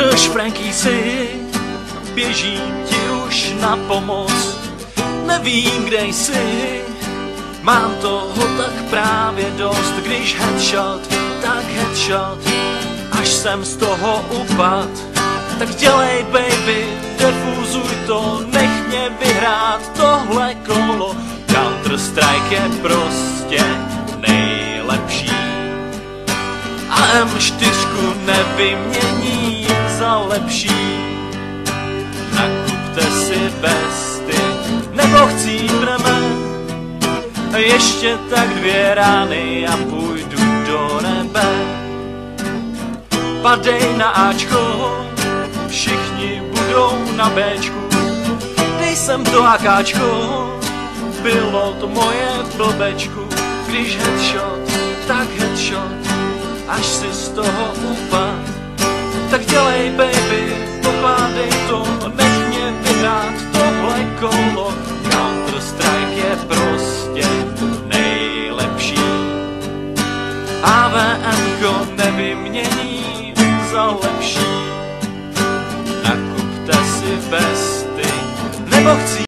Vydrž, Franky, si, běžím ti už na pomoc. Nevím, kde jsi, mám toho tak právě dost. Když headshot, tak headshot, až jsem z toho upad. Tak dělej, baby, defuzuj to, nech mě vyhrát tohle kolo. Counter-Strike je prostě nejlepší a M4 nevymění za lepší. Nakupte si vesty, nebo chcípneme ještě tak 2 rány a půjdu do nebe. Padej na Ačko, všichni budou na Bčku. Nejsem to AKčko, bylo to moje blbečku. Když headshot, tak headshot, až si z toho upad. Tak dělej, baby, pokládej to, nech mě vyhrát tohle kolo. Counter-Strike je prostě nejlepší. AVM-ko nevymění za lepší. Nakupte si vesty, nebo chci